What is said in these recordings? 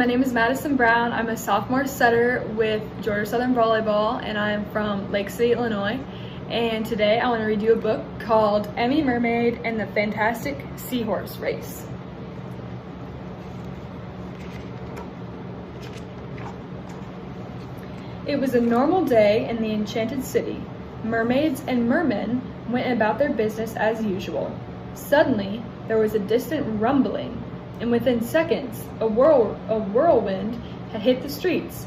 my name is Madison Brown. I'm a sophomore setter with Georgia Southern Volleyball, and I'm from Lake City, Illinois. And today I want to read you a book called Emmy, Mermaid, and the Fantastic Seahorse Race. It was a normal day in the Enchanted City. Mermaids and mermen went about their business as usual. Suddenly, there was a distant rumbling, and within seconds, a whirlwind had hit the streets.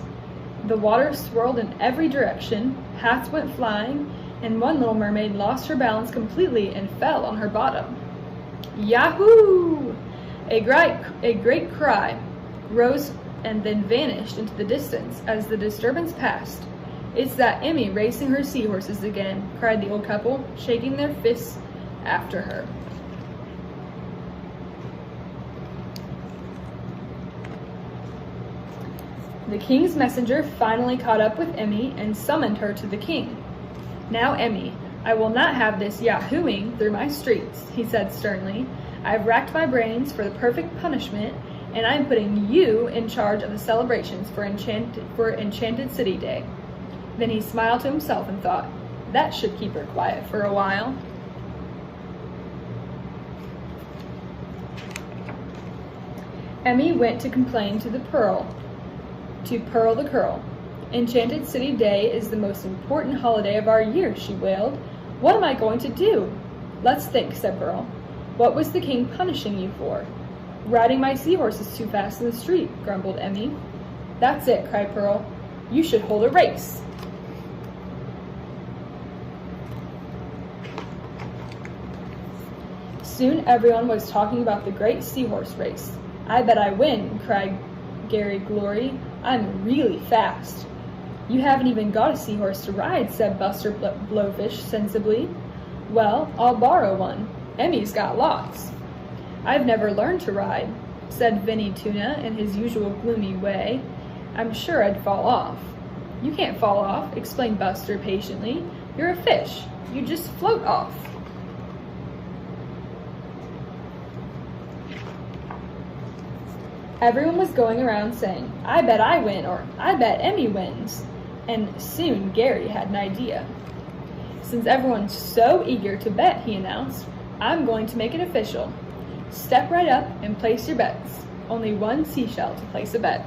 The water swirled in every direction, hats went flying, and one little mermaid lost her balance completely and fell on her bottom. Yahoo! A great cry rose and then vanished into the distance as the disturbance passed. "It's that Emmy racing her seahorses again," cried the old couple, shaking their fists after her. The king's messenger finally caught up with Emmy and summoned her to the king. "Now, Emmy, I will not have this yahooing through my streets," he said sternly. "I've racked my brains for the perfect punishment, and I'm putting you in charge of the celebrations for Enchanted City Day." Then he smiled to himself and thought, that should keep her quiet for a while. Emmy went to complain to Pearl the Curl. "Enchanted City Day is the most important holiday of our year," she wailed. "What am I going to do?" "Let's think," said Pearl. "What was the king punishing you for?" "Riding my seahorses too fast in the street," grumbled Emmy. "That's it," cried Pearl. "You should hold a race." Soon everyone was talking about the great seahorse race. "I bet I win," cried Gary Glory. "I'm really fast." "You haven't even got a seahorse to ride," said Buster Blowfish sensibly. "Well, I'll borrow one. Emmy's got lots." "I've never learned to ride," said Vinny Tuna in his usual gloomy way. "I'm sure I'd fall off." "You can't fall off," explained Buster patiently. "You're a fish. You just float off." Everyone was going around saying, "I bet I win," or "I bet Emmy wins." And soon Gary had an idea. "Since everyone's so eager to bet," he announced, "I'm going to make it official. Step right up and place your bets. Only one seashell to place a bet."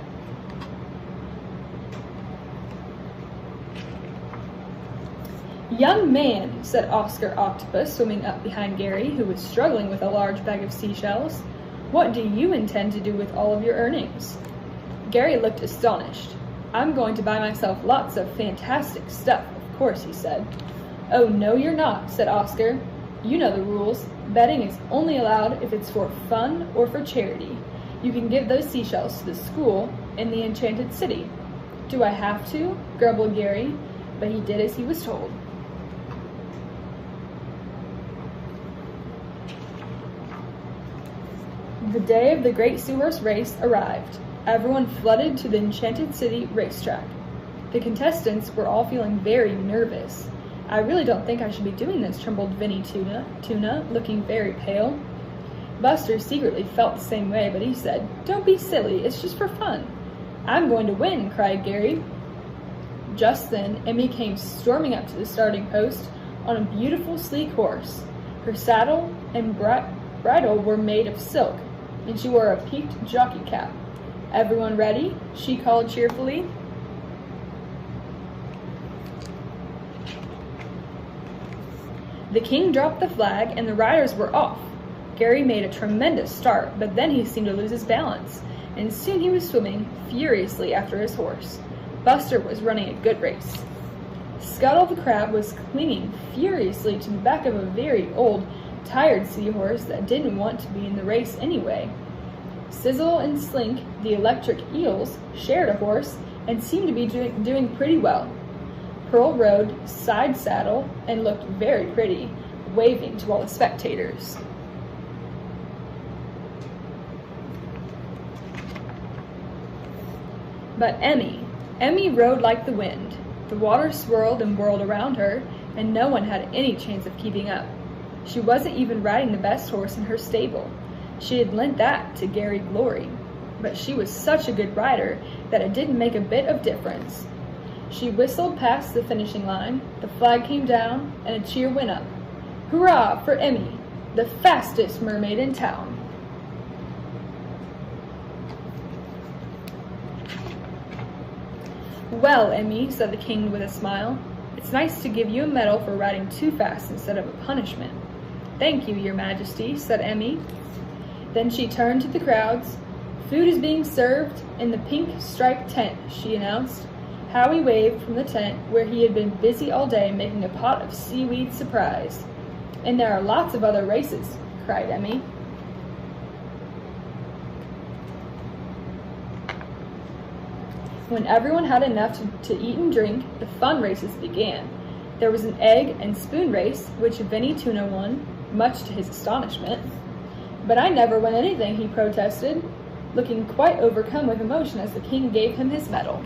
"Young man," said Oscar Octopus, swimming up behind Gary, who was struggling with a large bag of seashells, "what do you intend to do with all of your earnings?" Gary looked astonished. "I'm going to buy myself lots of fantastic stuff, of course," he said. "Oh, no, you're not," said Oscar. "You know the rules. Betting is only allowed if it's for fun or for charity. You can give those seashells to the school in the Enchanted City." "Do I have to?" grumbled Gary, but he did as he was told. The day of the Great Seahorse Race arrived. Everyone flooded to the Enchanted City racetrack. The contestants were all feeling very nervous. "I really don't think I should be doing this," trembled Vinny Tuna, looking very pale. Buster secretly felt the same way, but he said, "Don't be silly, it's just for fun." "I'm going to win," cried Gary. Just then, Emmy came storming up to the starting post on a beautiful, sleek horse. Her saddle and bridle were made of silk, and she wore a peaked jockey cap. "Everyone ready?" she called cheerfully. The king dropped the flag, and the riders were off. Gary made a tremendous start, but then he seemed to lose his balance, and soon he was swimming furiously after his horse. Buster was running a good race. Scuttle the crab was clinging furiously to the back of a very old, tired seahorse that didn't want to be in the race anyway. Sizzle and Slink, the electric eels, shared a horse and seemed to be doing pretty well. Pearl rode side saddle and looked very pretty, waving to all the spectators. But Emmy rode like the wind. The water swirled and whirled around her, and no one had any chance of keeping up. She wasn't even riding the best horse in her stable. She had lent that to Gary Glory. but she was such a good rider that it didn't make a bit of difference. She whistled past the finishing line, the flag came down, and a cheer went up. Hurrah for Emmy, the fastest mermaid in town! Well, Emmy, said the king with a smile, it's nice to give you a medal for riding too fast instead of a punishment. Thank you, your majesty, said Emmy. Then she turned to the crowds. Food is being served in the pink striped tent, she announced. Howie waved from the tent where he had been busy all day making a pot of seaweed surprise. And there are lots of other races, cried Emmy. When everyone had enough to eat and drink, the fun races began. There was an egg and spoon race, which Vinny Tuna won, much to his astonishment. But I never won anything, he protested, looking quite overcome with emotion as the king gave him his medal.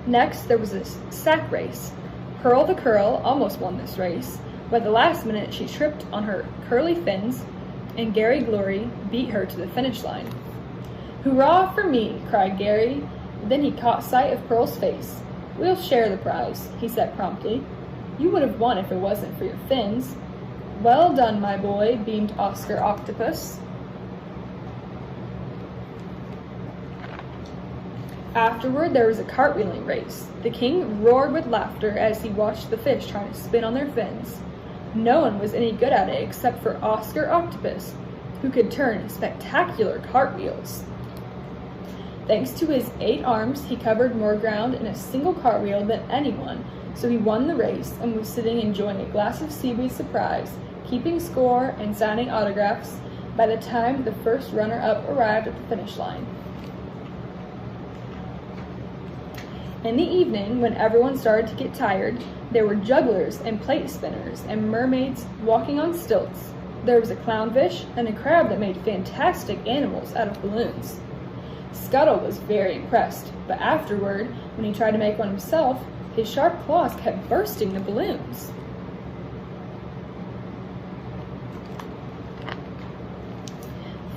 Next, there was a sack race. Pearl the Curl almost won this race, but at the last minute she tripped on her curly fins, and Gary Glory beat her to the finish line. Hurrah for me, cried Gary. Then he caught sight of Pearl's face. We'll share the prize, he said promptly. You would have won if it wasn't for your fins. Well done, my boy, beamed Oscar Octopus. Afterward, there was a cartwheeling race. The king roared with laughter as he watched the fish trying to spin on their fins. No one was any good at it except for Oscar Octopus, who could turn spectacular cartwheels. Thanks to his 8 arms, he covered more ground in a single cartwheel than anyone, so he won the race and was sitting enjoying a glass of seaweed surprise, keeping score and signing autographs by the time the first runner-up arrived at the finish line. In the evening, when everyone started to get tired, there were jugglers and plate spinners and mermaids walking on stilts. There was a clownfish and a crab that made fantastic animals out of balloons. Scuttle was very impressed, but afterward, when he tried to make one himself, his sharp claws kept bursting the balloons.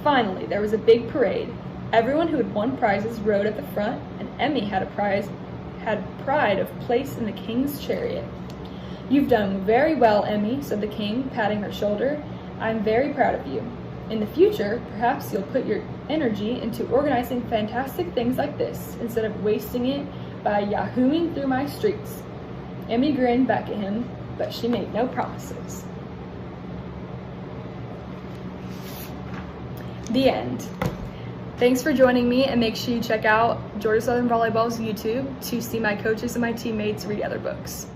Finally, there was a big parade. Everyone who had won prizes rode at the front, and Emmy had pride of place in the king's chariot. You've done very well, Emmy, said the king, patting her shoulder. I'm very proud of you. In the future, perhaps you'll put your energy into organizing fantastic things like this, instead of wasting it by yahooing through my streets. Emmy grinned back at him, but she made no promises. The end. Thanks for joining me, and make sure you check out Georgia Southern Volleyball's YouTube to see my coaches and my teammates read other books.